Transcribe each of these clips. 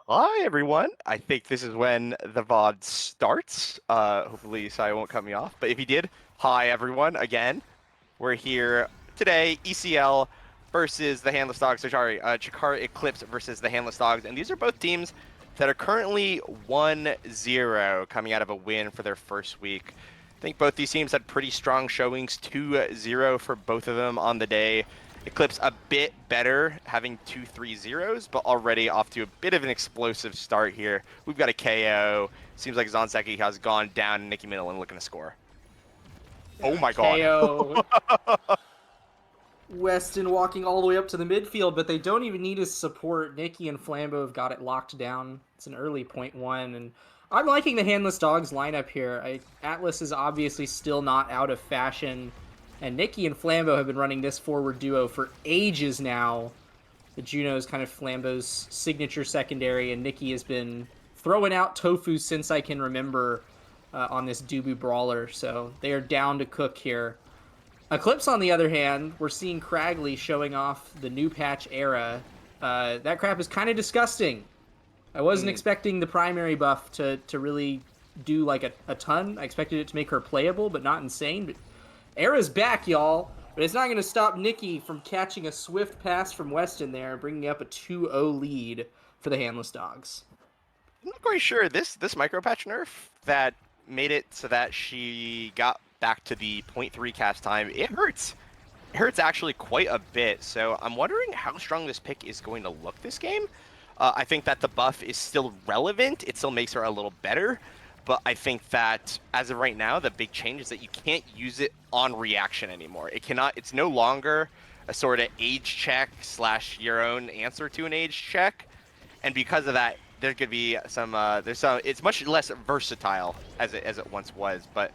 Hi everyone. I think this is when the VOD starts. Hopefully Sai won't cut me off. But if he did, hi everyone again. We're here today, ECL versus the Handless Dogs. Sorry, Chikara Eclipse versus the Handless Dogs. And these are both teams that are currently 1-0 coming out of a win for their first week. I think both these teams had pretty strong showings, 2-0 for both of them on the day. Eclipse a bit better, having 2-3-0s, but already off to a bit of an explosive start here. We've got a KO. Seems like Zonseki has gone down and Nikki Middleton looking to score. Oh Yeah, my god. KO. Weston walking all the way up to the midfield, but they don't even need his support. Nikki and Flambo have got it locked down. It's an early 0.1, and I'm liking the Handless Dogs lineup here. Atlas is obviously still not out of fashion, and Nikki and Flambo have been running this forward duo for ages now. The Juno is kind of Flambo's signature secondary, and Nikki has been throwing out tofu since I can remember on this Dubu Brawler, so they are down to cook here. Eclipse, on the other hand, we're seeing Cragley showing off the new patch era. That crap is kind of disgusting. I wasn't expecting the primary buff to really do like a ton. I expected it to make her playable, but not insane. But Era's back, y'all. But it's not going to stop Nikki from catching a swift pass from Weston there, bringing up a 2-0 lead for the Handless Dogs. I'm not quite sure. This micro patch nerf that made it so that she got back to the .3 cast time, it hurts. It hurts actually quite a bit. So I'm wondering how strong this pick is going to look this game. I think that the buff is still relevant. It still makes her a little better. But I think that as of right now, the big change is that you can't use it on reaction anymore. It cannot. It's no longer a sort of age check / your own answer to an age check. And because of that, there could be some. There's some. It's much less versatile as it once was. But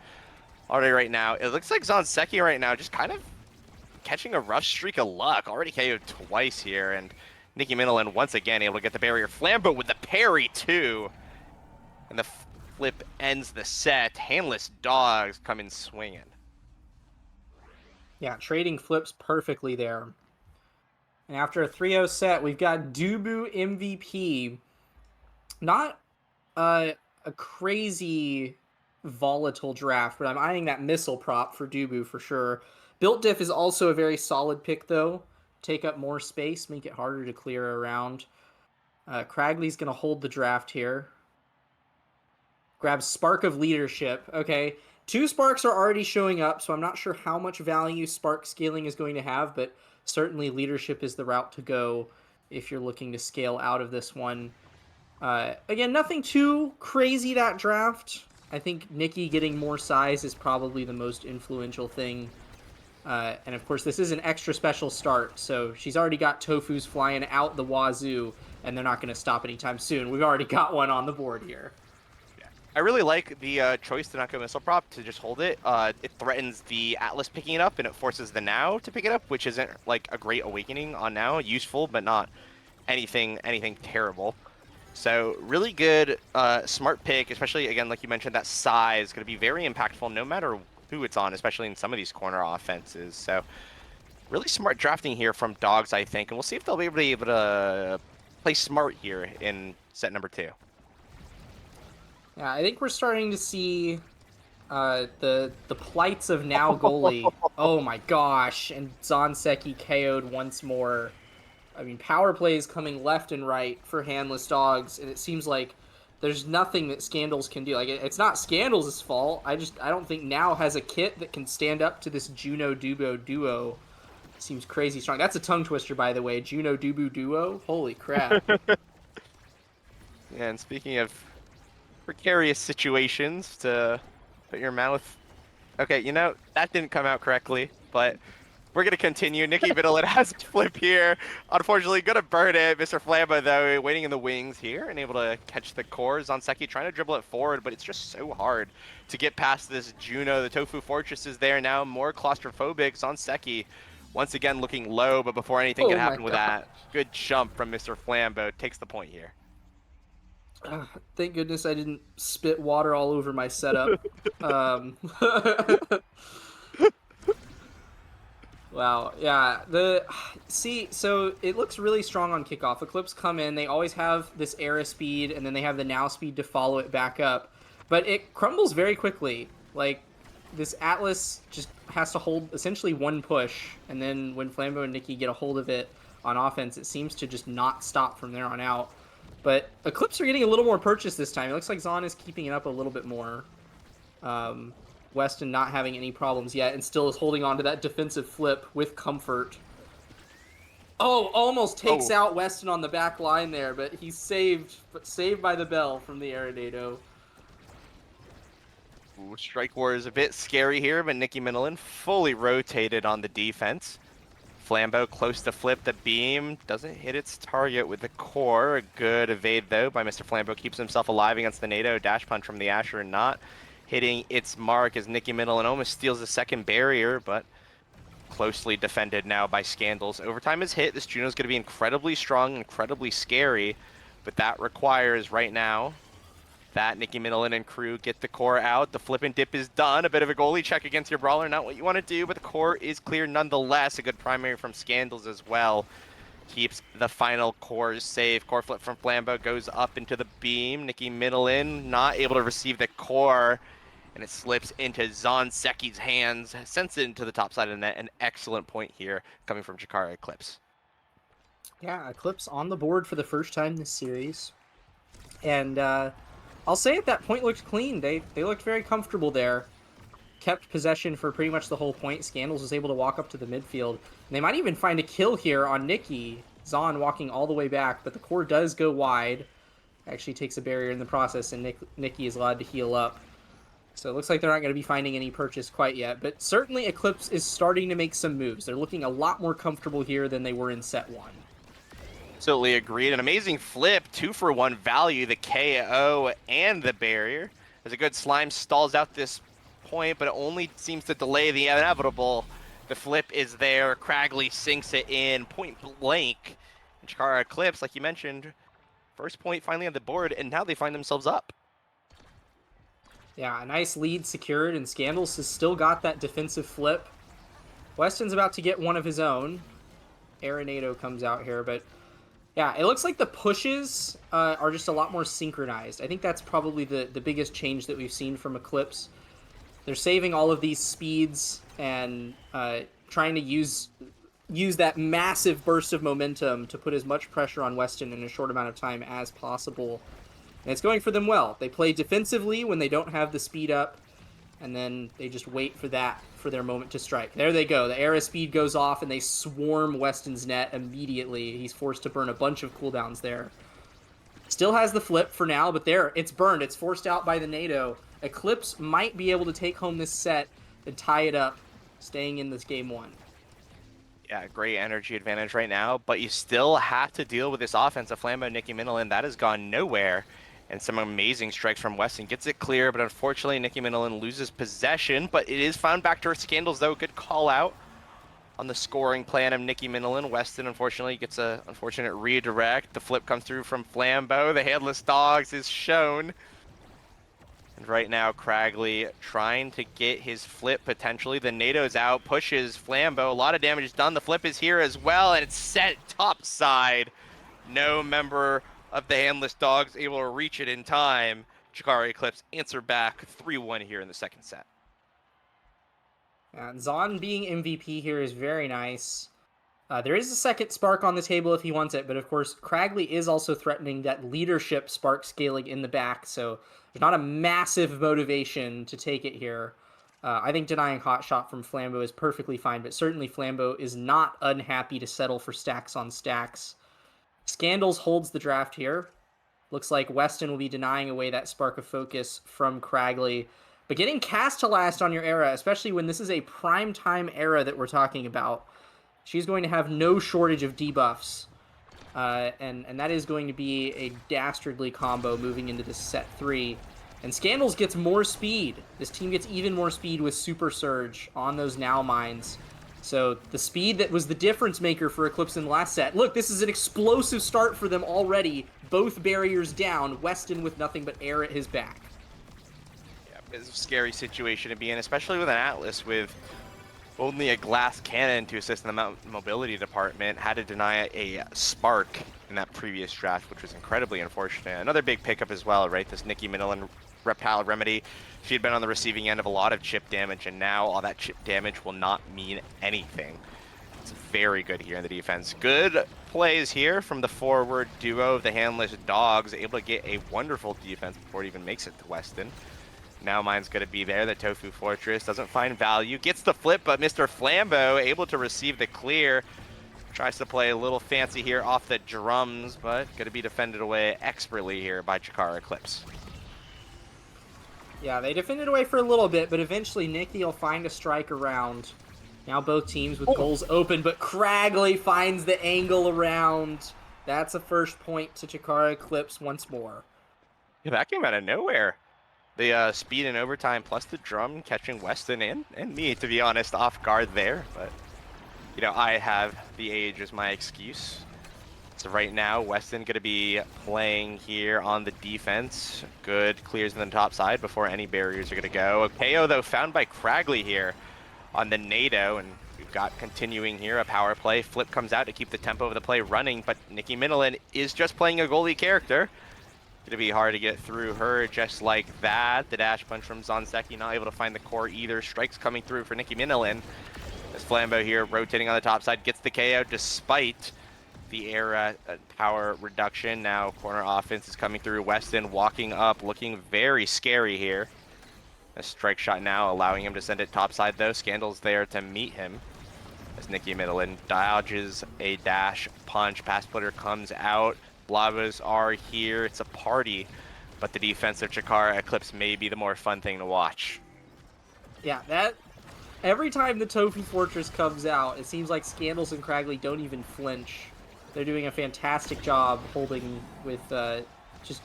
already right now, it looks like Zonseki right now just kind of catching a rough streak of luck. Already KO'd twice here, and Nikki Middleton once again able to get the barrier. Flambo with the parry too, and the flip ends the set. Handless Dogs come in swinging. Yeah, trading flips perfectly there. And after a 3-0 set, we've got Dubu MVP. Not a crazy volatile draft, but I'm eyeing that missile prop for Dubu for sure. Built Diff is also a very solid pick, though. Take up more space, make it harder to clear around. Cragley's going to hold the draft here. Grab Spark of Leadership. Okay, 2 Sparks are already showing up, so I'm not sure how much value Spark scaling is going to have, but certainly Leadership is the route to go if you're looking to scale out of this one. Again, nothing too crazy that draft. I think Nikki getting more size is probably the most influential thing. And of course, this is an extra special start, so she's already got Tofus flying out the wazoo, and they're not going to stop anytime soon. We've already got one on the board here. I really like the choice to not go missile prop to just hold it. It threatens the Atlas picking it up, and it forces the Now to pick it up, which isn't like a great awakening on Now. Useful, but not anything terrible. So really good, smart pick, especially again like you mentioned, that size is going to be very impactful no matter who it's on, especially in some of these corner offenses. So really smart drafting here from Dogs, I think, and we'll see if they'll be able to play smart here in set number 2. Yeah, I think we're starting to see the plights of Now goalie. Oh my gosh, and Zonseki KO'd once more. I mean, power plays coming left and right for Handless Dogs, and it seems like there's nothing that Scandals can do. Like, it's not Scandals' fault. I don't think Now has a kit that can stand up to this Juno Dubo duo. Seems crazy strong. That's a tongue twister, by the way. Juno Dubu duo. Holy crap. Yeah, and speaking of precarious situations to put your mouth. Okay, you know, that didn't come out correctly, but we're going to continue. Nikki Middleton has a flip here. Unfortunately, going to burn it. MrFlambo, though, waiting in the wings here and able to catch the core. Zonseki trying to dribble it forward, but it's just so hard to get past this Juno. The Tofu Fortress is there now, more claustrophobic. Zonseki once again looking low, but before anything can Oh my happen with god. that, good jump from MrFlambo takes the point here. Thank goodness I didn't spit water all over my setup. Wow. Yeah. So it looks really strong on kickoff. Eclipse come in. They always have this era speed, and then they have the now speed to follow it back up. But it crumbles very quickly. Like this Atlas just has to hold essentially one push, and then when Flambo and Nikki get a hold of it on offense, it seems to just not stop from there on out. But Eclipse are getting a little more purchase this time. It looks like Zon is keeping it up a little bit more. Um, Weston not having any problems yet and still is holding on to that defensive flip with comfort. Oh, almost takes Oh, out Weston on the back line there, but he's saved by the bell from the Arenado. ooh, Strike War is a bit scary here, but Nicky Minilin fully rotated on the defense. Flambo close to flip the beam, doesn't hit its target with the core. A good evade though by MrFlambo, keeps himself alive against the NATO. Dash punch from the Asher not hitting its mark as Nicky Minilin almost steals the second barrier, but closely defended now by Scandals. Overtime is hit. This Juno's going to be incredibly strong, incredibly scary, but that requires right now that Nicky Minilin and crew get the core out. The flip and dip is done. A bit of a goalie check against your brawler. Not what you want to do, but the core is clear nonetheless. A good primary from Scandals as well. Keeps the final core safe. Core flip from Flambo goes up into the beam. Nicky Minilin not able to receive the core, and it slips into Zonseki's hands. Sends it into the top side of the net. An excellent point here coming from Chikara Eclipse. Yeah, Eclipse on the board for the first time this series. And I'll say at that point looked clean. They looked very comfortable there. Kept possession for pretty much the whole point. Scandals was able to walk up to the midfield. And they might even find a kill here on Nikki. Zon walking all the way back, but the core does go wide. Actually takes a barrier in the process, and Nikki is allowed to heal up. So it looks like they're not going to be finding any purchase quite yet. But certainly Eclipse is starting to make some moves. They're looking a lot more comfortable here than they were in set 1. Absolutely agreed. An amazing flip, 2-for-1 value, the KO and the barrier. As a good slime stalls out this point, but it only seems to delay the inevitable. The flip is there. Cragley sinks it in point blank. And Chikara Eclipse, like you mentioned, first point finally on the board, and now they find themselves up. Yeah, a nice lead secured, and Scandals has still got that defensive flip. Weston's about to get one of his own. Arenado comes out here, but yeah, it looks like the pushes are just a lot more synchronized. I think that's probably the biggest change that we've seen from Eclipse. They're saving all of these speeds and trying to use that massive burst of momentum to put as much pressure on Weston in a short amount of time as possible. And it's going for them well. They play defensively when they don't have the speed up, and then they just wait for their moment to strike. There they go. The era speed goes off, and they swarm Weston's net immediately. He's forced to burn a bunch of cooldowns there. Still has the flip for now, but there, it's burned. It's forced out by the NATO. Eclipse might be able to take home this set and tie it up, staying in this game 1. Yeah, great energy advantage right now, but you still have to deal with this offense of Flambo and Nicky Minilin. That has gone nowhere. And some amazing strikes from Weston. Gets it clear, but unfortunately Nicky Minilin loses possession. But it is found back to her Scandals, though. Good call out on the scoring plan of Nicky Minilin. Weston, unfortunately, gets a unfortunate redirect. The flip comes through from Flambo. The Headless Dogs is shown. And right now, Cragley trying to get his flip potentially. The NATO's out, pushes Flambo. A lot of damage done. The flip is here as well, and it's set top side. No member of the Handless Dogs able to reach it in time. Chikara Eclipse answer back 3-1 here in the second set. And Zon being MVP here is very nice. There is a second spark on the table if he wants it, but of course Cragley is also threatening that leadership spark scaling in the back, so there's not a massive motivation to take it here. I think denying hot shot from Flambo is perfectly fine, but certainly Flambo is not unhappy to settle for stacks on stacks. Scandals holds the draft here. Looks like Weston will be denying away that spark of focus from Cragley. But getting cast to last on your era, especially when this is a prime time era that we're talking about, she's going to have no shortage of debuffs. And that is going to be a dastardly combo moving into this set 3. And Scandals gets more speed. This team gets even more speed with Super Surge on those now mines. So the speed that was the difference maker for Eclipse in the last set. Look, this is an explosive start for them already. Both barriers down. Weston with nothing but air at his back. Yeah, it's a scary situation to be in, especially with an Atlas with Only a glass cannon to assist in the mobility department. Had to deny a spark in that previous draft, which was incredibly unfortunate. Another big pickup as well, right? This Nikki Minolan Repel Remedy. She had been on the receiving end of a lot of chip damage, and now all that chip damage will not mean anything. It's very good here in the defense. Good plays here from the forward duo of the handless dogs, able to get a wonderful defense before it even makes it to Weston. Now mine's going to be there. The Tofu Fortress doesn't find value. Gets the flip, but MrFlambo able to receive the clear. Tries to play a little fancy here off the drums, but going to be defended away expertly here by Chikara Eclipse. Yeah, they defended away for a little bit, but eventually Nikki will find a strike around. Now both teams with goals open, but Cragley finds the angle around. That's a first point to Chikara Eclipse once more. Yeah, that came out of nowhere. The speed in overtime plus the drum catching Weston and me, to be honest, off guard there. But, you know, I have the age as my excuse. So right now, Weston going to be playing here on the defense. Good clears in the top side before any barriers are going to go. A KO, though, found by Cragley here on the NATO. And we've got continuing here a power play. Flip comes out to keep the tempo of the play running. But Nikki Minolan is just playing a goalie character. Going to be hard to get through her just like that. The dash punch from Zonseki not able to find the core either. Strikes coming through for Nikki Minolan. As Flambo here rotating on the top side gets the KO despite the air power reduction. Now corner offense is coming through. Weston walking up, looking very scary here. A strike shot now allowing him to send it topside though. Scandal's there to meet him. As Nikki Minolan dodges a dash punch. Pass splitter comes out. Lavas are here. It's a party, but the defense of Chikara Eclipse may be the more fun thing to watch. Yeah, that every time the Tofu Fortress comes out, it seems like Scandals and Cragley don't even flinch. They're doing a fantastic job holding with just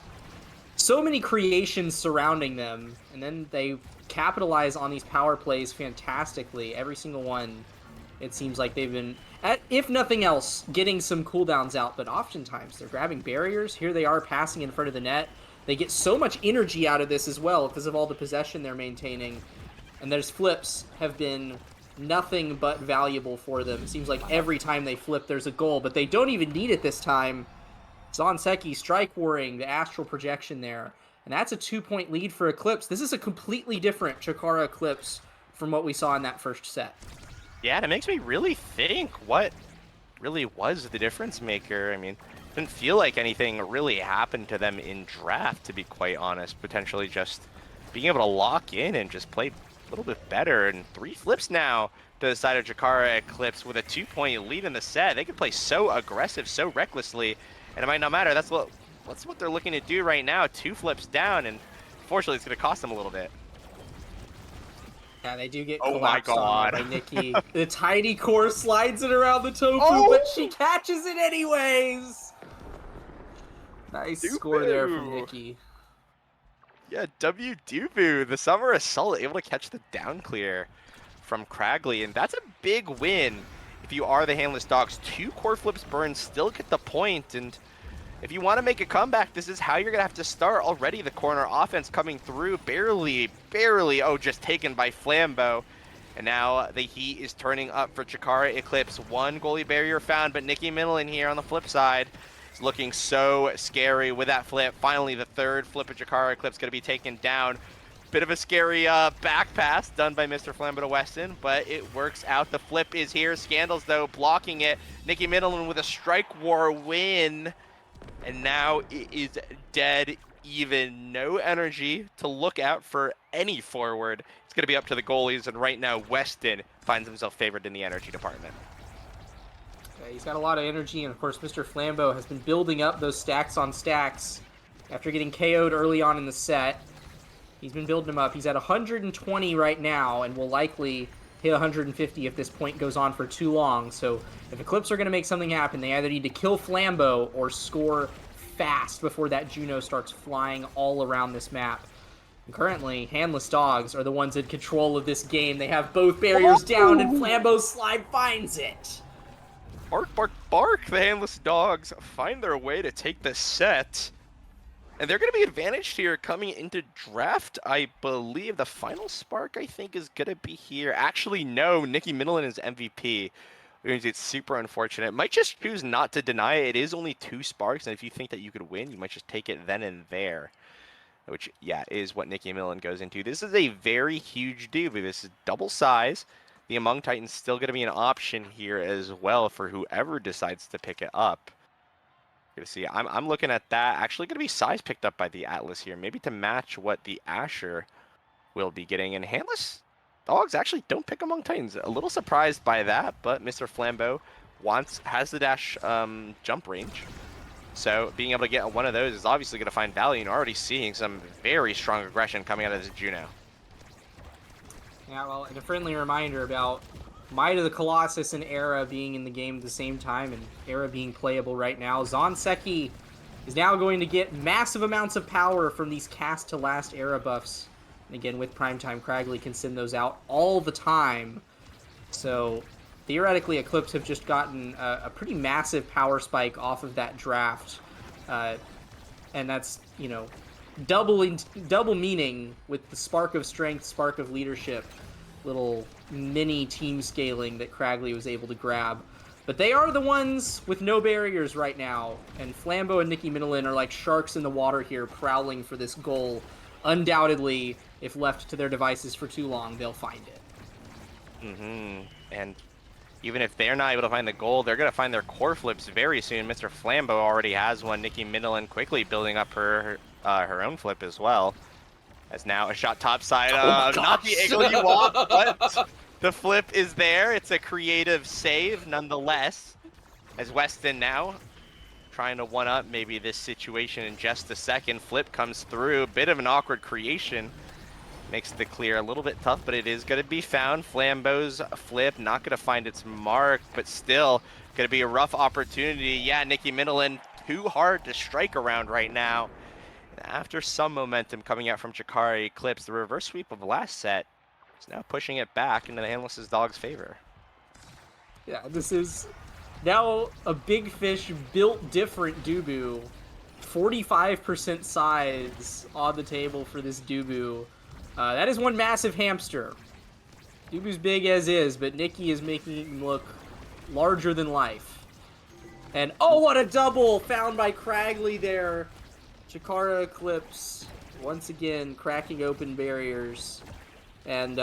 so many creations surrounding them, and then they capitalize on these power plays fantastically. Every single one, it seems like they've been, if nothing else, getting some cooldowns out, but oftentimes they're grabbing barriers. Here they are passing in front of the net. They get so much energy out of this as well because of all the possession they're maintaining. And their flips have been nothing but valuable for them. It seems like every time they flip, there's a goal, but they don't even need it this time. Zonseki strike warring the astral projection there. And that's a 2-point lead for Eclipse. This is a completely different Chikara Eclipse from what we saw in that first set. Yeah, and it makes me really think what really was the difference maker. I mean, it didn't feel like anything really happened to them in draft, to be quite honest. Potentially just being able to lock in and just play a little bit better. And 3 flips now to the side of Chikara Eclipse with a 2-point lead in the set. They can play so aggressive, so recklessly, and it might not matter. That's what they're looking to do right now. 2 flips down, and fortunately it's going to cost them a little bit. Yeah, they do get oh my god by Nikki. The tiny core slides it around the Tofu, but she catches it anyways. Nice score there from Nikki. Yeah, Dubu, the summer assault, able to catch the down clear from Cragley, and that's a big win. If you are the handless dogs, 2 core flips burned, still get the point, and if you want to make a comeback, this is how you're going to have to start. Already the corner offense coming through, barely, just taken by Flambo. And now the heat is turning up for Chikara Eclipse. 1 goalie barrier found, but Nikki Minolan here on the flip side is looking so scary with that flip. Finally, the 3rd flip of Chikara Eclipse going to be taken down. Bit of a scary back pass done by MrFlambo to Weston, but it works out. The flip is here. Scandals, though, blocking it. Nikki Minolan with a strike war win. And now it is dead even. No energy to look out for any forward. It's going to be up to the goalies, and right now Weston finds himself favored in the energy department. Yeah, he's got a lot of energy, and of course MrFlambo has been building up those stacks on stacks after getting KO'd early on in the set. He's been building them up. He's at 120 right now, and will likely hit 150 if this point goes on for too long. So if Eclipse are going to make something happen, they either need to kill Flambo or score fast before that Juno starts flying all around this map. And currently, handless dogs are the ones in control of this game. They have both barriers down, and Flambo's slide finds it. Bark, bark, bark! The handless dogs find their way to take the set. And they're going to be advantaged here coming into draft. I believe the final spark, I think, is going to be here. Actually, no, Nikki Middleton is MVP. Which means it's super unfortunate. Might just choose not to deny it. It is only 2 sparks, and if you think that you could win, you might just take it then and there. Which, yeah, is what Nikki Middleton goes into. This is a very huge dude. This is double size. The Among Titans still going to be an option here as well for whoever decides to pick it up. Gonna see. I'm looking at that. Actually, gonna be size picked up by the Atlas here, maybe to match what the Asher will be getting. And handless dogs actually don't pick Among Titans. A little surprised by that, but MrFlambo has the dash jump range. So being able to get one of those is obviously going to find value, and already seeing some very strong aggression coming out of this Juno. Yeah, well, and a friendly reminder about Might of the Colossus and Era being in the game at the same time, and Era being playable right now. Zonseki is now going to get massive amounts of power from these cast to last Era buffs. And again, with Primetime, Cragley can send those out all the time. So theoretically, Eclipse have just gotten a pretty massive power spike off of that draft. And that's, you know, double meaning with the spark of strength, spark of leadership, little mini team scaling that Cragley was able to grab. But they are the ones with no barriers right now, and Flambo and Nikki Middleton are like sharks in the water here, prowling for this goal. Undoubtedly, if left to their devices for too long, they'll find it. And even if they're not able to find the goal, they're going to find their core flips very soon. MrFlambo already has one. Nikki Middleton quickly building up her own flip as well. As now a shot topside. Not the angle you want, but the flip is there. It's a creative save nonetheless. As Weston now trying to one-up maybe this situation in just a second. Flip comes through. Bit of an awkward creation. Makes the clear a little bit tough, but it is going to be found. Flambo's flip, not going to find its mark, but still going to be a rough opportunity. Yeah, Nikki Middleton, too hard to strike around right now. And after some momentum coming out from Chikara Eclipse, the reverse sweep of the last set is now pushing it back into the Handless' dog's favor. Yeah, this is now a big fish built different Dubu. 45% size on the table for this Dubu. That is one massive hamster. Dubu's big as is, but Nikki is making him look larger than life. And oh, what a double found by Cragley there. Chikara Eclipse once again cracking open barriers. And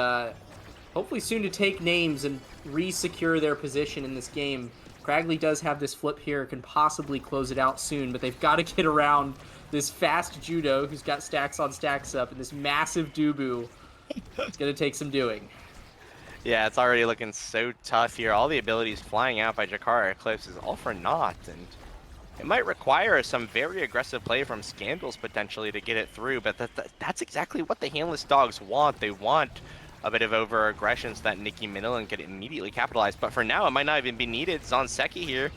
hopefully soon to take names and re-secure their position in this game. Cragley does have this flip here, can possibly close it out soon, but they've got to get around this fast Judo who's got stacks on stacks up, and this massive Dubu. It's going to take some doing. Yeah, it's already looking so tough here. All the abilities flying out by Chikara Eclipse is all for naught, and it might require some very aggressive play from Scandals potentially to get it through, but that's exactly what the Handless dogs want. They want a bit of over-aggression so that Nikki Middleton could immediately capitalize, but for now it might not even be needed. Zonseki here,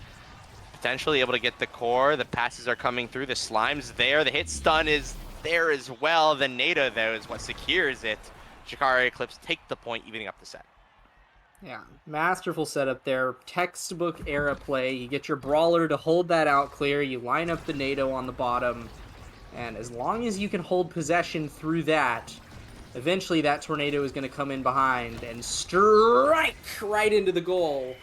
potentially able to get the core. The passes are coming through. The slime's there. The hit stun is there as well. The NATO, though, is what secures it. Chikara Eclipse take the point, evening up the set. Yeah, masterful setup there. Textbook era play. You get your brawler to hold that out clear. You line up the NATO on the bottom. And as long as you can hold possession through that, eventually that tornado is going to come in behind and strike right into the goal.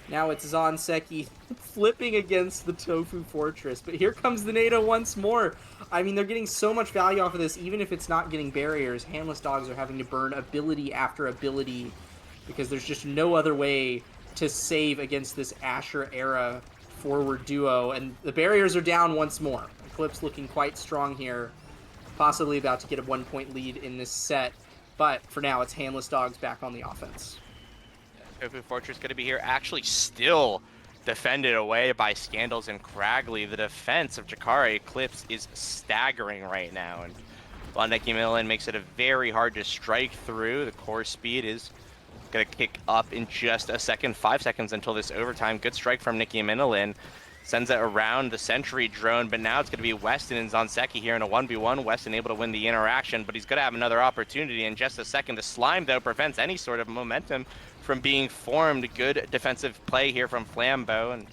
Now it's Zonseki flipping against the Tofu Fortress. But here comes the NATO once more. I mean, they're getting so much value off of this, even if it's not getting barriers. Handless dogs are having to burn ability after ability because there's just no other way to save against this Asher era forward duo. And the barriers are down once more. Eclipse looking quite strong here. Possibly about to get a 1-point lead in this set. But for now, it's Handless dogs back on the offense. Tofu Fortress going to be here, actually still defended away by Scandals and Cragley. The defense of Chikara Eclipse is staggering right now, and while Nikki Middleton makes it a very hard to strike through, the core speed is going to kick up in just a second, 5 seconds until this overtime. Good strike from Nikki Middleton. Sends it around the sentry drone, but now it's going to be Weston and Zonseki here in a 1v1. Weston able to win the interaction, but he's going to have another opportunity in just a second. The slime, though, prevents any sort of momentum from being formed. Good defensive play here from Flambo, and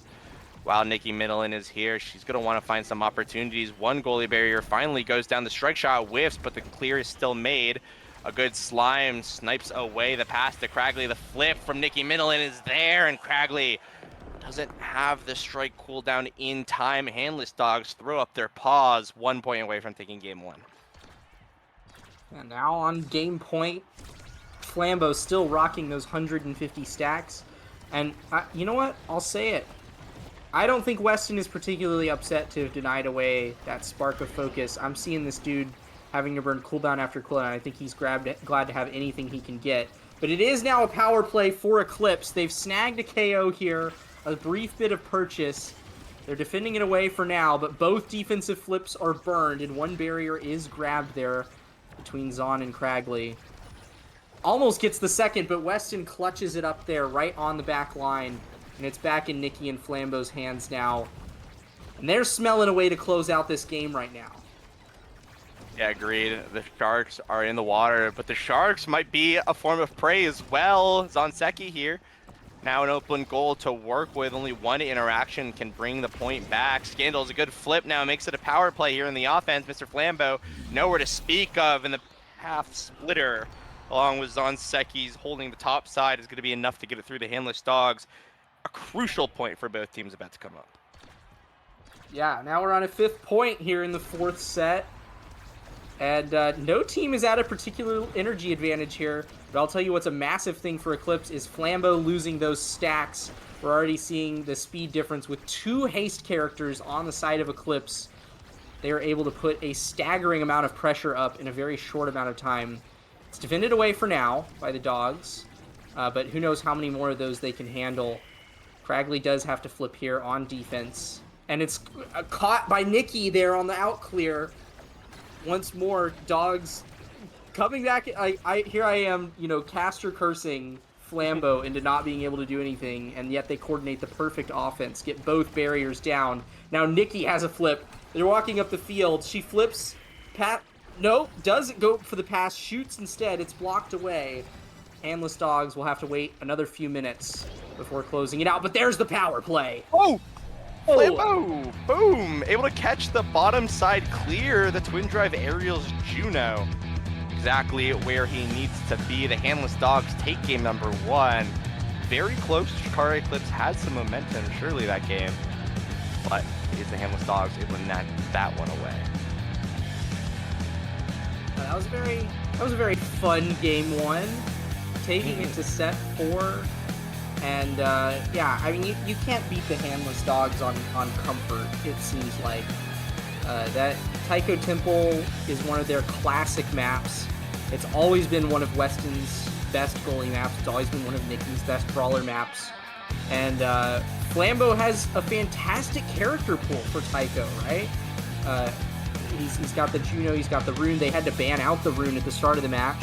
While Nikki Middleton is here, she's going to want to find some opportunities. One goalie barrier finally goes down. The strike shot whiffs, but the clear is still made. A good slime snipes away the pass to Cragley. The flip from Nikki Middleton is there, and Cragley doesn't have the strike cooldown in time. Handless Dogs throw up their paws, 1 point away from taking game one. And now on game point, Flambo still rocking those 150 stacks. And you know what? I'll say it. I don't think Weston is particularly upset to have denied away that spark of focus. I'm seeing this dude having to burn cooldown after cooldown. I think he's glad to have anything he can get. But it is now a power play for Eclipse. They've snagged a KO here, a brief bit of purchase. They're defending it away for now, but both defensive flips are burned, and one barrier is grabbed there between Zahn and Cragley. Almost gets the second, but Weston clutches it up there right on the back line. And it's back in Nikki and Flambo's hands now. And they're smelling a way to close out this game right now. Yeah, agreed. The Sharks are in the water, but the Sharks might be a form of prey as well. Zonseki here. Now an open goal to work with. Only one interaction can bring the point back. Scandal's a good flip now. Makes it a power play here in the offense. MrFlambo nowhere to speak of. And the half splitter, along with Zonseki's holding the top side, is going to be enough to get it through the Handless Dogs. A crucial point for both teams about to come up. Yeah, now we're on a 5th point here in the 4th set. And no team is at a particular energy advantage here. But I'll tell you what's a massive thing for Eclipse is Flambo losing those stacks. We're already seeing the speed difference with 2 haste characters on the side of Eclipse. They are able to put a staggering amount of pressure up in a very short amount of time. It's defended away for now by the Dogs. But who knows how many more of those they can handle. Cragley does have to flip here on defense. And it's caught by Nikki there on the out clear. Once more, Dogs coming back. Here I am, caster cursing Flambo into not being able to do anything, and yet they coordinate the perfect offense, get both barriers down. Now Nikki has a flip. They're walking up the field. She flips. Nope, doesn't go for the pass. Shoots instead. It's blocked away. Handless Dogs will have to wait another few minutes before closing it out, but there's the power play. Oh! Flambo! Boom! Able to catch the bottom side clear. The twin drive aerials Juno. Exactly where he needs to be. The Handless Dogs take game number 1. Very close. Chikara Eclipse had some momentum, surely, that game. But is the Handless Dogs able to knock that one away? That was a very fun game 1. Taking it to set 4. And, yeah, I mean, you can't beat the Handless Dogs on comfort, it seems like. That Taiko Temple is one of their classic maps. It's always been one of Weston's best goalie maps. It's always been one of Nikki's best brawler maps. And Flambo has a fantastic character pool for Taiko, right? He's got the Juno, he's got the Rune. They had to ban out the Rune at the start of the match.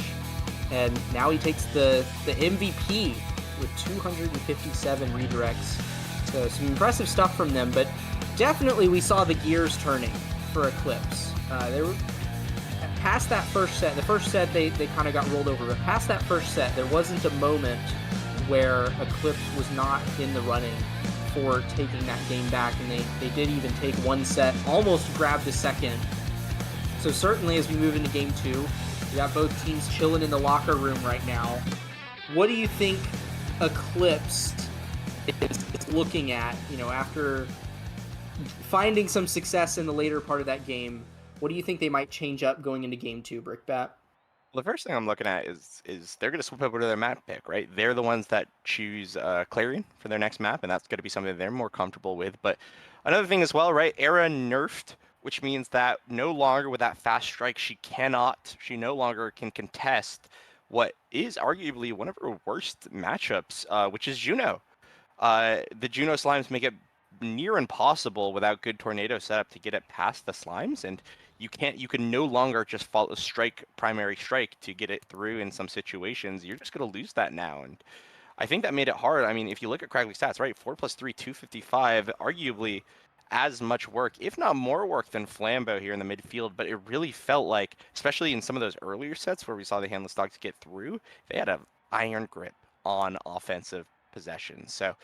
And now he takes the MVP with 257 redirects. So some impressive stuff from them, but definitely we saw the gears turning for Eclipse. They were past that first set. The first set they kind of got rolled over, but past that first set, there wasn't a moment where Eclipse was not in the running for taking that game back, and they did even take one set, almost grabbed the second. So certainly as we move into game 2, we got both teams chilling in the locker room right now. What do you think Eclipse is looking at, after finding some success in the later part of that game? What do you think they might change up going into game 2, Brickbat? Well, the first thing I'm looking at is they're going to swap over to their map pick, right? They're the ones that choose Clarion for their next map, and that's going to be something they're more comfortable with. But another thing as well, right? Era nerfed, which means that no longer with that fast strike, she no longer can contest what is arguably one of her worst matchups, which is Juno. The Juno slimes make it near impossible without good tornado setup to get it past the slimes, and you can no longer just follow primary strike to get it through in some situations. You're just going to lose that now, and I think that made it hard. I mean, if you look at Cragley's stats, right, 4 + 3, 255, arguably as much work, if not more work than Flambo here in the midfield, but it really felt like, especially in some of those earlier sets where we saw the Handless Dogs get through, they had an iron grip on offensive possession. So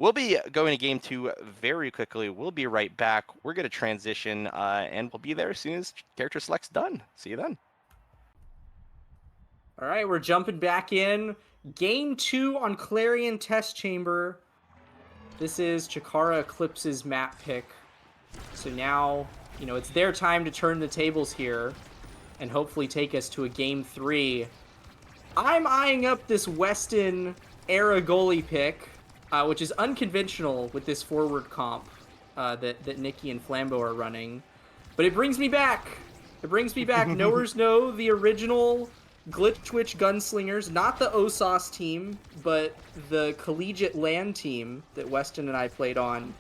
We'll be going to game 2 very quickly. We'll be right back. We're going to transition, and we'll be there as soon as character select's done. See you then. All right, we're jumping back in. Game 2 on Clarion Test Chamber. This is Chikara Eclipse's map pick. So now, it's their time to turn the tables here and hopefully take us to a game 3. I'm eyeing up this Weston era goalie pick, which is unconventional with this forward comp that Nikki and Flambo are running. But it brings me back. Knowers know the original Glitch Twitch Gunslingers, not the OSAS team, but the collegiate LAN team that Weston and I played on.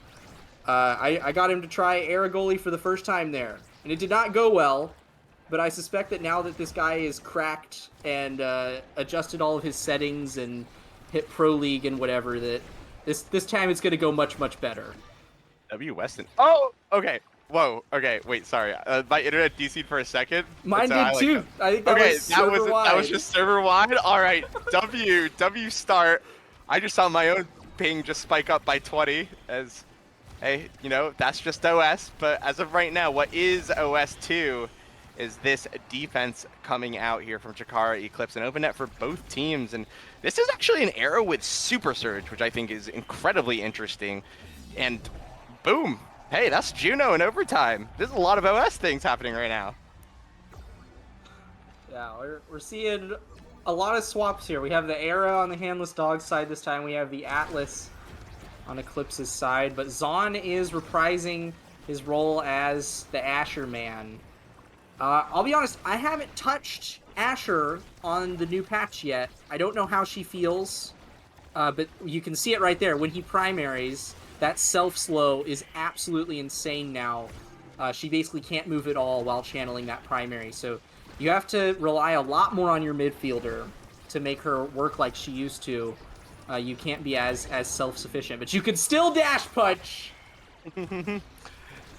I got him to try era goalie for the first time there, and it did not go well. But I suspect that now that this guy is cracked and adjusted all of his settings and hit Pro League and whatever, that this time it's going to go much, much better. W. Weston. Oh, okay. Whoa. Okay. Wait. Sorry. My internet DC'd for a second. Mine so did too. I think that was server wide. That was just server wide. All right. W start. I just saw my own ping just spike up by 20 as, hey, that's just OS. But as of right now, what is OS 2 is this defense coming out here from Chikara Eclipse, an open net for both teams. And this is actually an era with Super Surge, which I think is incredibly interesting. And boom. Hey, that's Juno in overtime. There's a lot of OS things happening right now. Yeah, we're seeing a lot of swaps here. We have the Era on the Handless Dog side this time. We have the Atlas on Eclipse's side. But Zahn is reprising his role as the Asher man. I'll be honest, I haven't touched Asher on the new patch yet. I don't know how she feels, but you can see it right there. When he primaries, that self-slow is absolutely insane now. She basically can't move at all while channeling that primary, so you have to rely a lot more on your midfielder to make her work like she used to. You can't be as self-sufficient, but you can still dash punch!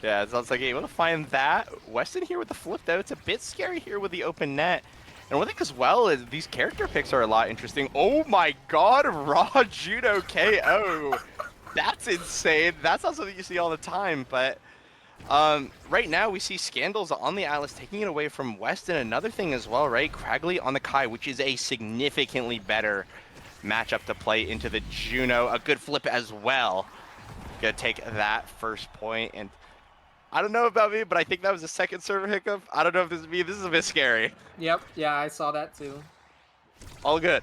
Yeah, it sounds like able to find that. Weston here with the flip, though. It's a bit scary here with the open net. And one thing as well is these character picks are a lot interesting. Oh my god, raw judo KO. That's insane. That's not something you see all the time. But right now we see Scandals on the Atlas taking it away from Weston. Another thing as well, right? Cragley on the Kai, which is a significantly better matchup to play into the Juno. A good flip as well. Gonna take that first point. And I don't know about me, but I think that was a second server hiccup. I don't know if this is me. This is a bit scary. Yep, yeah, I saw that too. All good.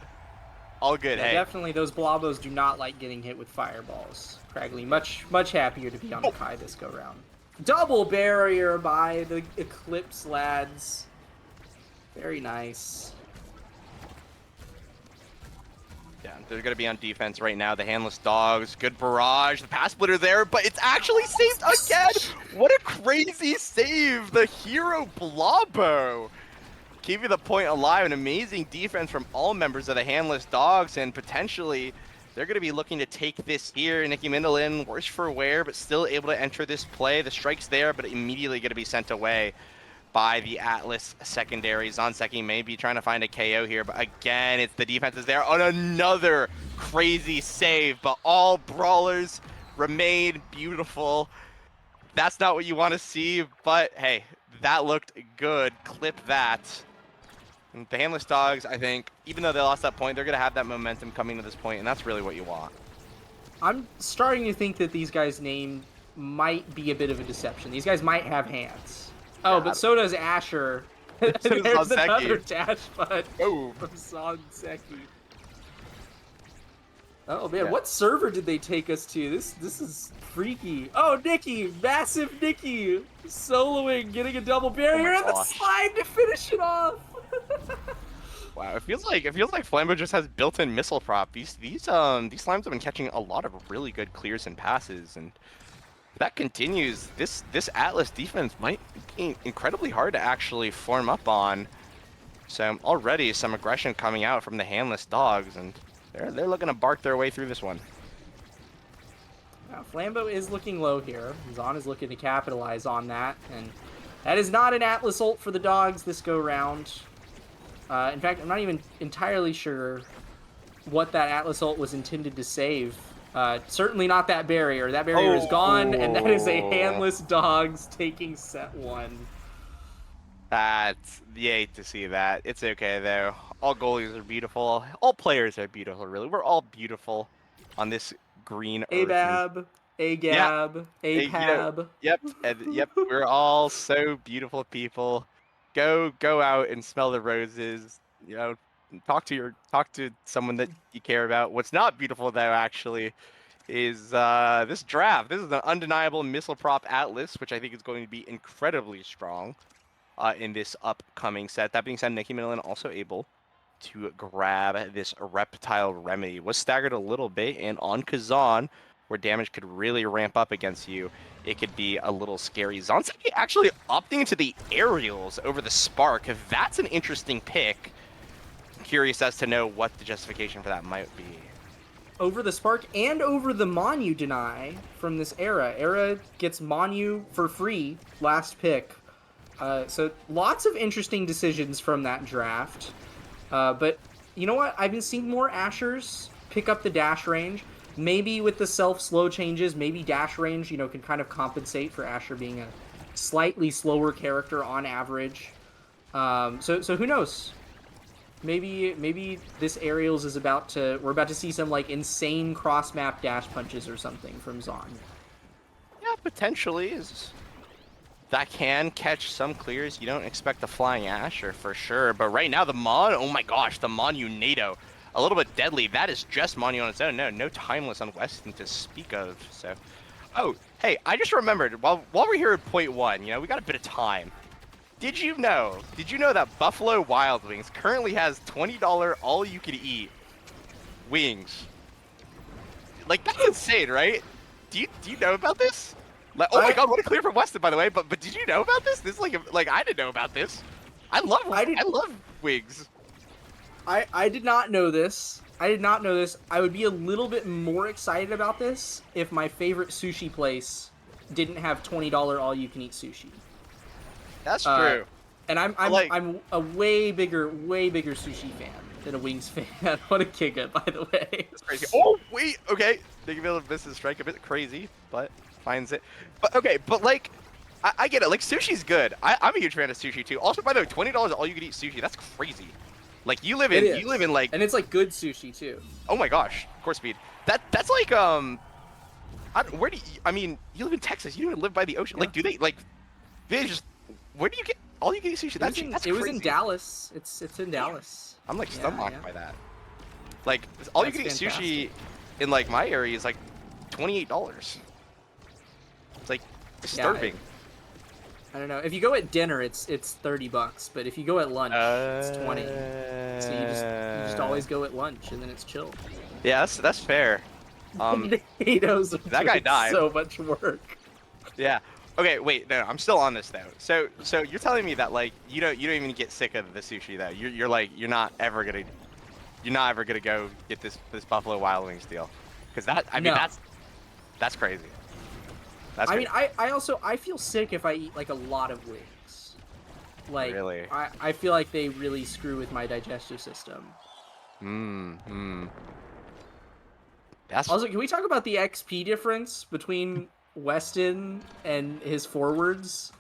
All good, yeah, hey. Definitely, those Blobos do not like getting hit with fireballs. Cragley, much happier to be on the Kai this go-round. Double barrier by the Eclipse lads. Very nice. Yeah, they're going to be on defense right now. The Handless Dogs, good barrage. The pass splitter there, but it's actually saved again. What a crazy save. The hero Blobo. Keeping the point alive. An amazing defense from all members of the Handless Dogs, and potentially they're going to be looking to take this here. Nikki Mindelin, worse for wear, but still able to enter this play. The strike's there, but immediately going to be sent away by the Atlas secondary. Zonseki may be trying to find a KO here, but again, it's the defense is there on another crazy save, but all brawlers remain beautiful. That's not what you want to see, but hey, that looked good. Clip that. And the Handless Dogs, I think, even though they lost that point, they're going to have that momentum coming to this point, and that's really what you want. I'm starting to think that these guys' name might be a bit of a deception. These guys might have hands. Oh, but so does Asher. There's another dash putt from Zonseki. Oh man, yeah. What server did they take us to? This is freaky. Oh, Nikki, massive Nikki, soloing, getting a double barrier and the slide to finish it off. Wow, it feels like Flambo just has built-in missile prop. These slimes have been catching a lot of really good clears and passes, and if that continues, this Atlas defense might be incredibly hard to actually form up on. So already some aggression coming out from the Handless Dogs, and they're looking to bark their way through this one. Now, Flambo is looking low here. Zahn is looking to capitalize on that, and that is not an Atlas ult for the Dogs this go round. In fact, I'm not even entirely sure what that Atlas ult was intended to save. Certainly not that barrier. That barrier is gone, and that is a Oh, handless dogs taking set 1. that's you hate to see that. It's okay though. All goalies are beautiful. All players are beautiful, really. We're all beautiful on this green earth. And Abab, yeah, Agab, you know, Apab. yep, and yep. We're all so beautiful people. Go out and smell the roses. You know, talk to someone that you care about. What's not beautiful though, actually, is this draft. This is an undeniable missile prop atlas, which I think is going to be incredibly strong in this upcoming set. That being said, Nicki Middleton also able to grab this reptile remedy. Was staggered a little bit, and on Kazan, where damage could really ramp up against you, it could be a little scary. Zanseki actually opting into the aerials over the spark. That's an interesting pick. Curious as to know what the justification for that might be. Over the Spark and over the Monu deny from this era. Era gets Monu for free, last pick. So lots of interesting decisions from that draft. But you know what? I've been seeing more Ashers pick up the dash range. Maybe with the self-slow changes, maybe dash range, can kind of compensate for Asher being a slightly slower character on average. So who knows? Maybe this aerials is we're about to see some like insane cross map dash punches or something from Zon. Yeah, potentially is. That can catch some clears. You don't expect the Flying Asher for sure. But right now, the Mon, oh my gosh, the Monunado. A little bit deadly. That is just Monu on its own. No Timeless on Weston to speak of. So, oh, hey, I just remembered, while we're here at point 1, we got a bit of time. Did you know that Buffalo Wild Wings currently has $20 all-you-can-eat wings? Like, that's insane, right? Do you know about this? Like, oh my god, what a clear from Weston, by the way. But did you know about this? This is like I didn't know about this. I love wigs. I did not know this. I would be a little bit more excited about this if my favorite sushi place didn't have $20 all you can eat sushi. That's true. And I'm a way bigger sushi fan than a wings fan. What a giga, by the way. That's crazy. Oh wait, okay. Nickville misses strike a bit crazy, but finds it. But okay, but like I get it. Like sushi's good. I'm a huge fan of sushi too. Also, by the way, $20 all you can eat sushi. That's crazy. Like you live in like, and it's like good sushi too. Oh my gosh, course speed. That's like where do you, I mean, you live in Texas. You don't even live by the ocean. Yeah. Like do they just where do you get all you can eat sushi? That's crazy. It was in Dallas. It's in Dallas. I'm like stomach by that. Like all you can eat sushi in like my area is like $28. It's like disturbing. I don't know. If you go at dinner, it's $30, but if you go at lunch, it's 20. So you just always go at lunch, and then it's chill. Yeah, that's fair. Potatoes. That guy died. So much work. Yeah. Okay. Wait. No. I'm still on this though. So you're telling me that like you don't even get sick of the sushi though. You're not ever gonna go get this Buffalo Wild Wings deal, because that's crazy. That's crazy. I mean, I feel sick if I eat like a lot of wings. Like really? I feel like they really screw with my digestive system. Also, can we talk about the XP difference between Weston and his forwards?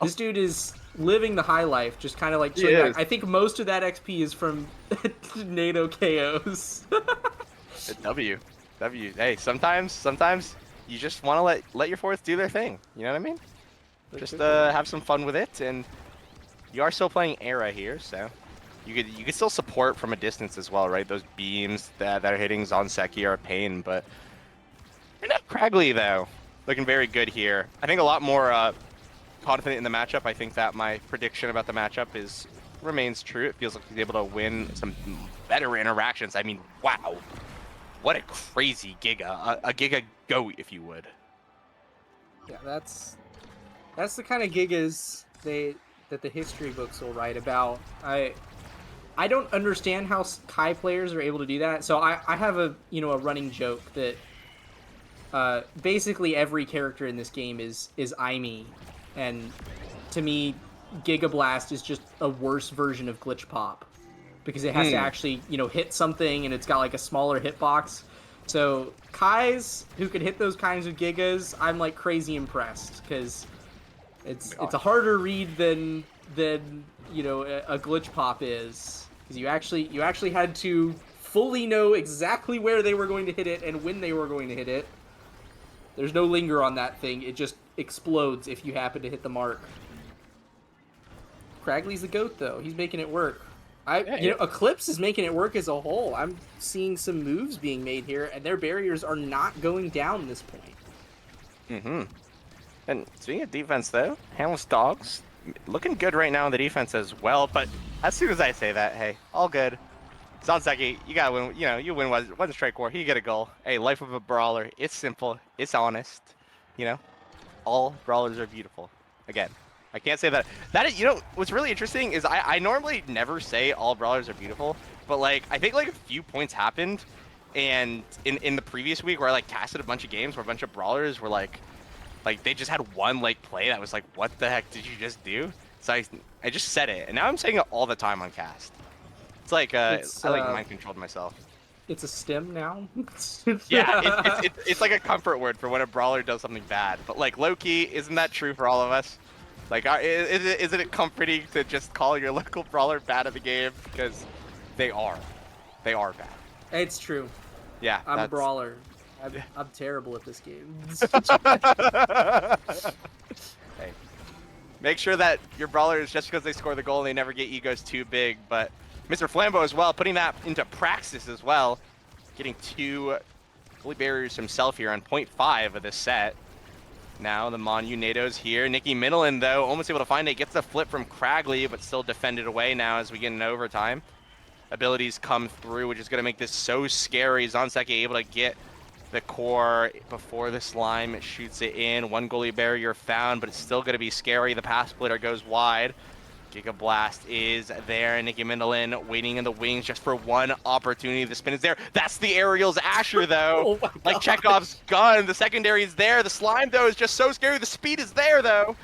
This dude is living the high life, just kind of like chilling back. I think most of that XP is from NATO KOs. W. Hey, sometimes you just want to let your forwards do their thing. You know what I mean? Just have some fun with it, and you are still playing Era here, so you could still support from a distance as well, right? Those beams that are hitting Zanseki are a pain, but you're not Cragley though. Looking very good here. I think a lot more confident in the matchup. I think that my prediction about the matchup remains true. It feels like he's able to win some better interactions. I mean, wow. What a crazy Giga. A Giga goat, if you would. Yeah, that's the kind of Gigas that the history books will write about. I don't understand how Kai players are able to do that. So I have a running joke that basically every character in this game is Aimee, and to me, Giga Blast is just a worse version of Glitch Pop, because it has to actually hit something, and it's got like a smaller hitbox. So Kai's, who can hit those kinds of gigas, I'm like crazy impressed because it's a harder read than you know a glitch pop is, because you actually had to fully know exactly where they were going to hit it and when they were going to hit it. There's no linger on that thing. It just explodes if you happen to hit the mark. Cragley's the GOAT though. He's making it work. Eclipse is making it work as a whole. I'm seeing some moves being made here, and their barriers are not going down this point. Mm-hmm. And speaking of defense, though, Handless Dogs looking good right now on the defense as well. But as soon as I say that, hey, all good. Zanseki, you gotta win. You know, you win one strike war, you get a goal. Hey, life of a brawler. It's simple. It's honest. You know, all brawlers are beautiful. Again, I can't say that. That is, you know, what's really interesting is I normally never say all brawlers are beautiful, but like I think like a few points happened, and in the previous week where I like casted a bunch of games where a bunch of brawlers were like they just had one like play that was like, what the heck did you just do? So I just said it, and now I'm saying it all the time on cast. It's like I like mind controlled myself. It's a stem now. Yeah, it's like a comfort word for when a brawler does something bad. But like low key, isn't that true for all of us? Like, isn't it comforting to just call your local brawler bad at the game, because they are bad. It's true. Yeah, I'm a brawler. I'm terrible at this game. Hey, make sure that your brawlers, just because they score the goal, they never get egos too big. But MrFlambo as well, putting that into praxis as well, getting 2 goalie barriers himself here on 0.5 of this set. Now the Monu NATO's here. Nicky Minilin, though, almost able to find it. Gets the flip from Cragley, but still defended away now as we get into overtime. Abilities come through, which is going to make this so scary. Zanseki able to get the core before the slime shoots it in. 1 goalie barrier found, but it's still going to be scary. The pass splitter goes wide. Giga Blast is there. Nicky Minilin waiting in the wings just for one opportunity. The spin is there. That's the Aerial's Asher, though. Oh like Chekhov's gun. The secondary is there. The slime, though, is just so scary. The speed is there, though.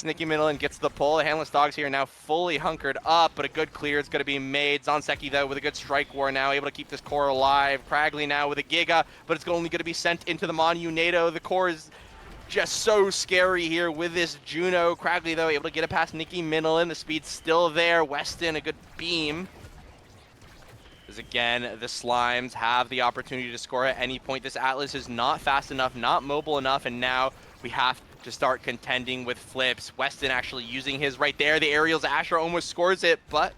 Nicky Minilin gets the pull. The Handless Dogs here now fully hunkered up, but a good clear is going to be made. Zanseki, though, with a good strike war now, able to keep this core alive. Cragley now with a Giga, but it's only going to be sent into the Monu NATO. The core is just so scary here with this Juno. Cragley, though, able to get it past Nicky Minilin. The speed's still there. Weston, a good beam. As again, the Slimes have the opportunity to score at any point. This Atlas is not fast enough, not mobile enough, and now we have to start contending with flips. Weston actually using his right there. The Aerial's Asher almost scores it, but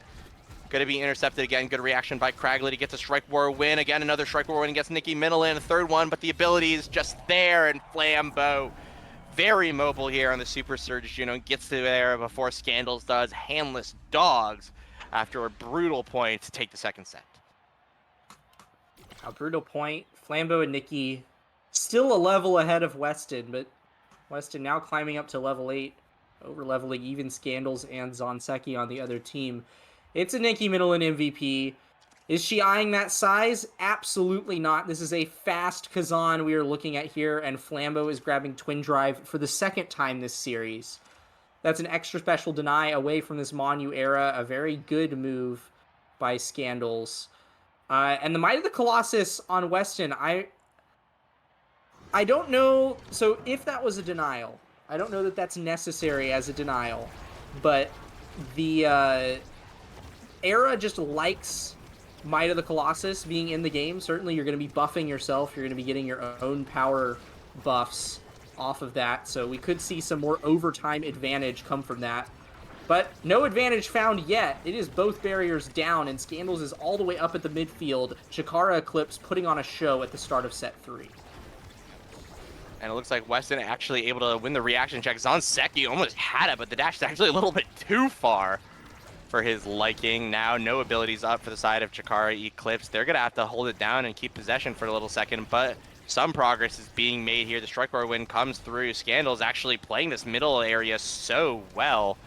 going to be intercepted again. Good reaction by Cragley to get the strike war win. Again, another strike war win against Nicky Minilin. A third one, but the ability is just there, and Flambo very mobile here on the Super Surge. You know, gets to there before Scandals does. Handless Dogs, after a brutal point, to take the second set. A brutal point. Flambo and Nicky still a level ahead of Weston, but Weston now climbing up to level 8, over leveling even Scandals and Zanseki on the other team. It's a Nicky Minilin MVP. Is she eyeing that size? Absolutely not. This is a fast Kazan we are looking at here, and Flambo is grabbing Twin Drive for the second time this series. That's an extra special deny away from this Monu era. A very good move by Scandals. And the Might of the Colossus on Weston, I don't know. So if that was a denial, I don't know that that's necessary as a denial, but the era just likes Might of the Colossus being in the game. Certainly you're going to be buffing yourself. You're going to be getting your own power buffs off of that. So we could see some more overtime advantage come from that. But no advantage found yet. It is both barriers down, and Scandals is all the way up at the midfield. Chikara Eclipse putting on a show at the start of set 3. And it looks like Weston actually able to win the reaction check. Zanseki almost had it, but the dash is actually a little bit too far for his liking. Now no abilities up for the side of Chikara Eclipse. They're going to have to hold it down and keep possession for a little second, but some progress is being made here. The strike bar win comes through. Scandals actually playing this middle area so well,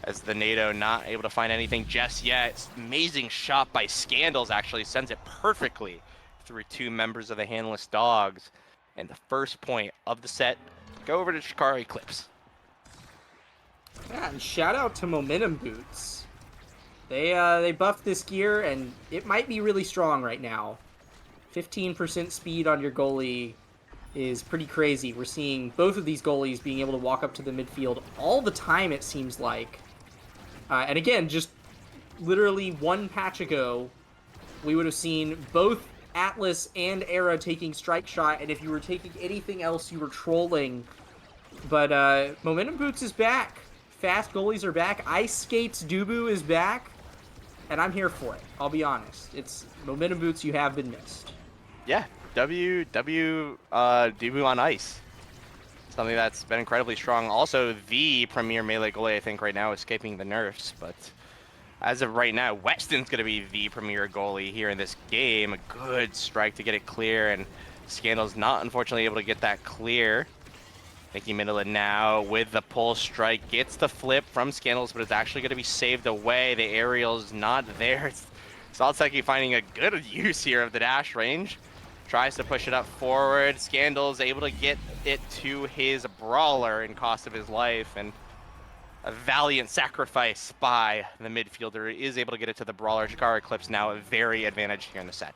as the NATO not able to find anything just yet. Amazing shot by Scandals, actually sends it perfectly through 2 members of the Handless Dogs. And the first point of the set, go over to Chikara Eclipse. Yeah, and shout out to Momentum Boots. They buffed this gear, and it might be really strong right now. 15% speed on your goalie is pretty crazy. We're seeing both of these goalies being able to walk up to the midfield all the time, it seems like. And again, just literally one patch ago, we would have seen both Atlas and Era taking strike shot, and if you were taking anything else, you were trolling. But Momentum Boots is back. Fast goalies are back. Ice Skates Dubu is back. And I'm here for it. I'll be honest. It's Momentum Boots, you have been missed. Yeah, Dubu on ice. Something that's been incredibly strong. Also, the premier melee goalie, I think, right now, escaping the nerfs. But as of right now, Weston's going to be the premier goalie here in this game. A good strike to get it clear, and Scandal's not, unfortunately, able to get that clear. Nicky Midland now with the pull strike. Gets the flip from Scandals, but it's actually going to be saved away. The aerial's not there. Saltseki finding a good use here of the dash range. Tries to push it up forward. Scandal's able to get it to his brawler in cost of his life. And a valiant sacrifice by the midfielder is able to get it to the brawler. Chikara Eclipse now very advantaged here in the set.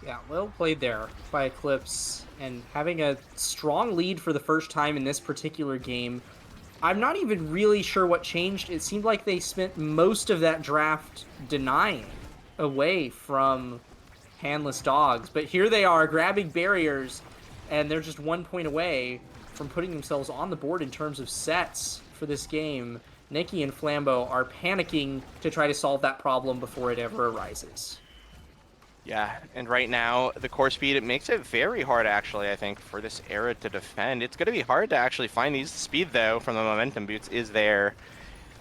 Yeah, well played there by Eclipse, and having a strong lead for the first time in this particular game. I'm not even really sure what changed. It seemed like they spent most of that draft denying away from handless dogs, but here they are grabbing barriers, and they're just 1 point away from putting themselves on the board in terms of sets for this game. Nikki and Flambo are panicking to try to solve that problem before it ever arises. Yeah, and right now, the core speed, it makes it very hard, actually, I think, for this Era to defend. It's going to be hard to actually find these. Speed, though, from the Momentum Boots is there.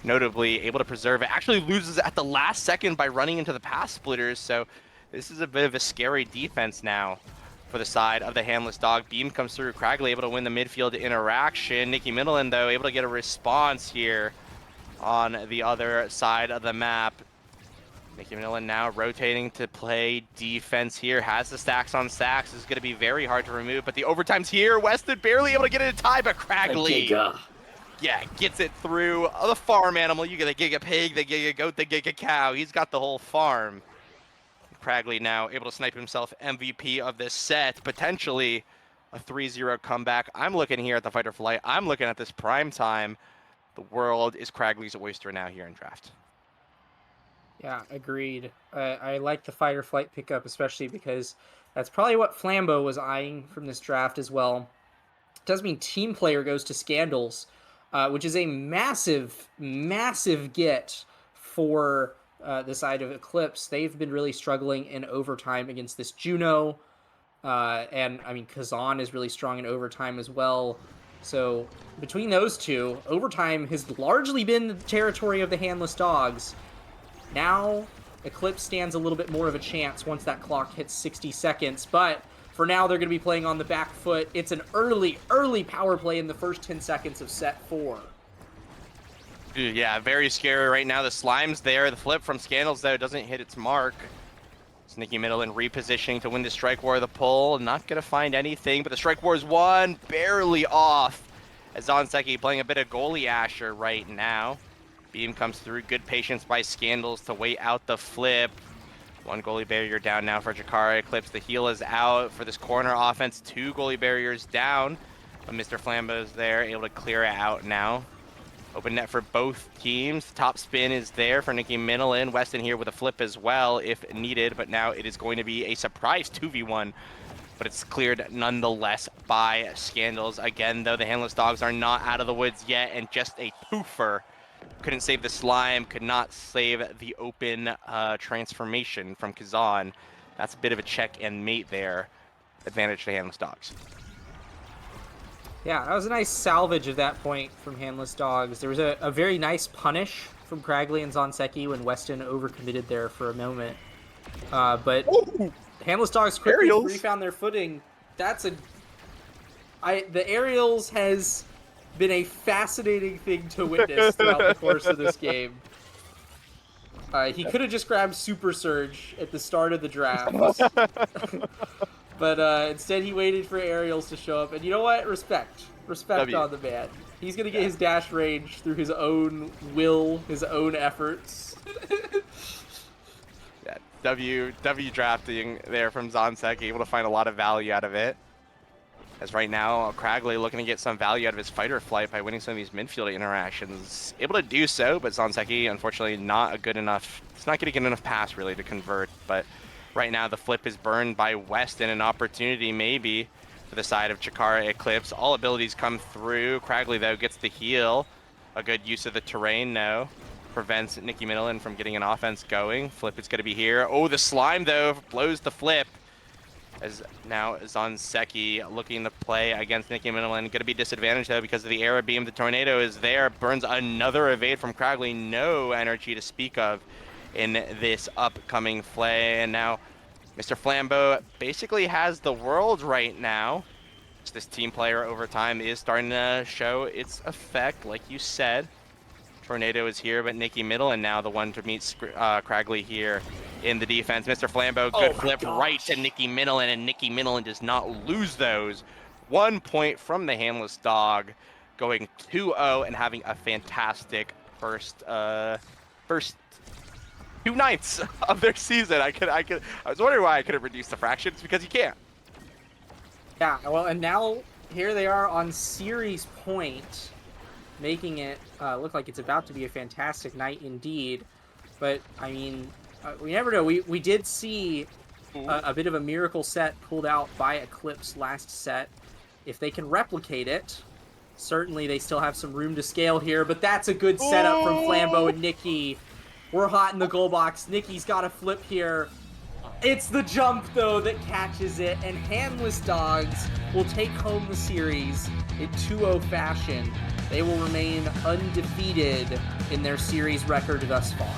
Notably, able to preserve it. Actually loses at the last second by running into the pass splitters, so this is a bit of a scary defense now for the side of the handless dog. Beam comes through. Cragley able to win the midfield interaction. Nicky Midland, though, able to get a response here on the other side of the map. Nicky Midland now rotating to play defense here. Has the stacks on stacks. This is going to be very hard to remove, but the overtime's here. Weston barely able to get it in tie, but Cragley, yeah, gets it through. The farm animal. You get the Giga Pig, the Giga Goat, the Giga Cow. He's got the whole farm. Cragley now able to snipe himself MVP of this set. Potentially a 3-0 comeback. I'm looking here at the Fight or Flight. I'm looking at this prime time. The world is Cragley's oyster now here in draft. Yeah, agreed. I like the fight or flight pickup, especially because that's probably what Flambo was eyeing from this draft as well. It does mean team player goes to Scandals, which is a massive, massive get for the side of Eclipse. They've been really struggling in overtime against this Juno. And, I mean, Kazan is really strong in overtime as well. So, between those two, overtime has largely been the territory of the handless dogs. Now, Eclipse stands a little bit more of a chance once that clock hits 60 seconds, but for now they're going to be playing on the back foot. It's an early power play in the first 10 seconds of set 4. Yeah, very scary right now. The Slime's there. The flip from Scandals, though, doesn't hit its mark. It's Nicky Midland repositioning to win the strike war of the pull. Not going to find anything, but the strike war is won. Barely off. As Zonseki playing a bit of goalie Asher right now. Beam comes through. Good patience by Scandals to wait out the flip. One goalie barrier down now for Chikara Eclipse. The heel is out for this corner offense. 2 goalie barriers down. But MrFlambo is there, able to clear it out now. Open net for both teams. Top spin is there for Nicky Midland. Weston here with a flip as well if needed. But now it is going to be a surprise 2v1. But it's cleared nonetheless by Scandals. Again, though, the handless dogs are not out of the woods yet. And just a poofer. Couldn't save the slime, could not save the open transformation from Kazan. That's a bit of a check and mate there. Advantage to handless dogs. Yeah, that was a nice salvage of that point from handless dogs. There was a very nice punish from Cragley and Zonseki when Weston overcommitted there for a moment. But ooh, handless dogs quickly refound their footing. The aerials has been a fascinating thing to witness throughout the course of this game. He could have just grabbed Super Surge at the start of the draft. But instead he waited for aerials to show up. And you know what? Respect on the man. He's going to get his dash range through his own will, his own efforts. Yeah, W drafting there from Zonseki, able to find a lot of value out of it. As right now, Cragley looking to get some value out of his fighter flight by winning some of these midfield interactions. Able to do so, but Zonseki, unfortunately, not a good enough. It's not getting enough pass, really, to convert. But right now, the flip is burned by Weston. An opportunity, maybe, for the side of Chikara Eclipse. All abilities come through. Cragley, though, gets the heal. A good use of the terrain, no. Prevents Nicky Middleton from getting an offense going. Flip is going to be here. Oh, the slime, though, blows the flip. As now Zonseki looking to play against Nicky Middleton. Going to be disadvantaged, though, because of the Air Beam. The Tornado is there. Burns another evade from Cragley. No energy to speak of in this upcoming play. And now MrFlambo basically has the world right now. This team player over time is starting to show its effect, like you said. Tornado is here, but Nicky Middleton now the one to meet Cragley here in the defense. MrFlambo, good flip right to Nicky Middleton, and Nicky Middleton does not lose those. 1 point from the handless dog, going 2-0 and having a fantastic first 2 nights of their season. I was wondering why I couldn't reduce the fractions, because you can't. Yeah, well, and now here they are on series point, making it look like it's about to be a fantastic night indeed. But, I mean, we never know. We did see a bit of a miracle set pulled out by Eclipse last set. If they can replicate it, certainly they still have some room to scale here. But that's a good setup from Flambo and Nicky. We're hot in the goal box. Nicky's got a flip here. It's the jump, though, that catches it, and Handless Dogs will take home the series in 2-0 fashion. They will remain undefeated in their series record thus far.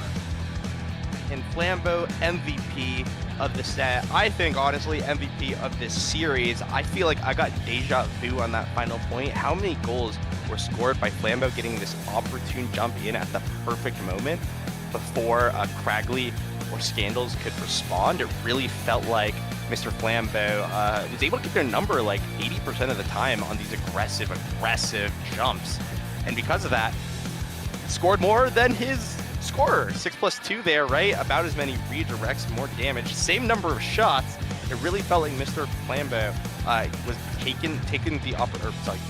And Flambo, MVP of the set. I think, honestly, MVP of this series. I feel like I got deja vu on that final point. How many goals were scored by Flambo getting this opportune jump in at the perfect moment before Cragley or Scandals could respond? It really felt like MrFlambo was able to get their number like 80% of the time on these aggressive jumps. And because of that, scored more than his scorer. 6+2 there, right? About as many redirects, more damage, same number of shots. It really felt like MrFlambo was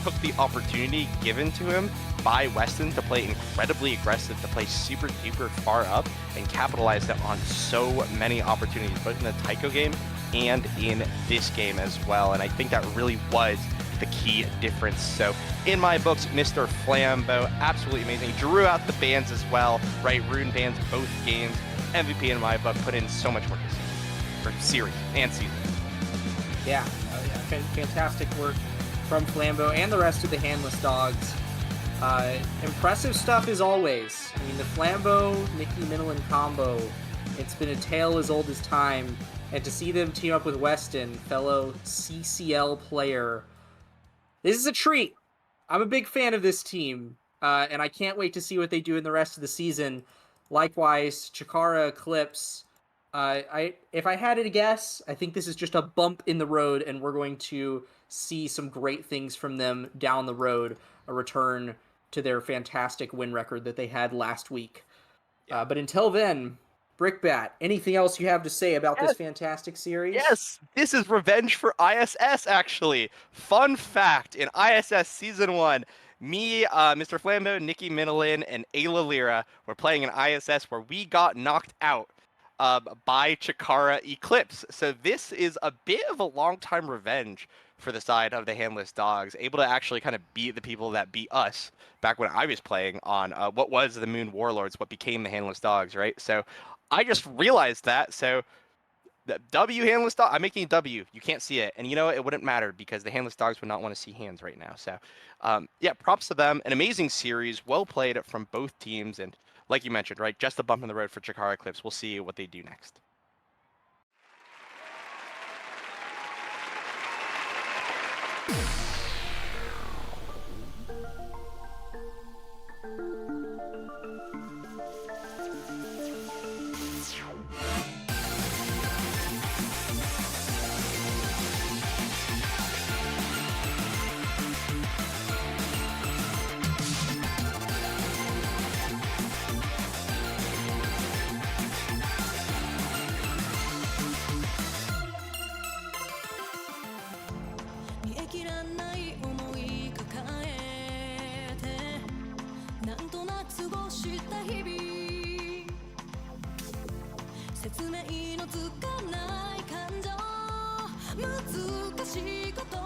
took the opportunity given to him by Weston to play incredibly aggressive, to play super duper far up, and capitalized on so many opportunities, both in the Tycho game and in this game as well. And I think that really was the key difference. So in my books, MrFlambo, absolutely amazing. Drew out the bans as well, right? Rune bans both games. MVP in my book, put in so much work this season, for series and season. Yeah, fantastic work from Flambo and the rest of the Handless Dogs. Impressive stuff as always. I mean, the Flambo, Nicky Middleton combo, it's been a tale as old as time. And to see them team up with Weston, fellow CCL player, this is a treat. I'm a big fan of this team, and I can't wait to see what they do in the rest of the season. Likewise, Chikara Eclipse. If I had to guess, I think this is just a bump in the road, and we're going to see some great things from them down the road. A return to their fantastic win record that they had last week. Yeah. But until then, Brickbat, anything else you have to say about this fantastic series? Yes, this is revenge for ISS, actually. Fun fact, in ISS Season 1, me, MrFlambo, Nicky Middleton, and Ayla Lyra were playing an ISS where we got knocked out by Chikara Eclipse. So this is a bit of a long-time revenge for the side of the Handless Dogs, able to actually kind of beat the people that beat us back when I was playing on what was the Moon Warlords, what became the Handless Dogs, right? So I just realized that. So the W Handless Dog, I'm making a W. You can't see it. And you know, it wouldn't matter because the Handless Dogs would not want to see hands right now. So yeah, props to them. An amazing series, well played from both teams. And like you mentioned, right, just a bump in the road for Chikara Eclipse. We'll see what they do next. ない思い抱えてなんとなく過ごした日々説明のつかない感情難しいこと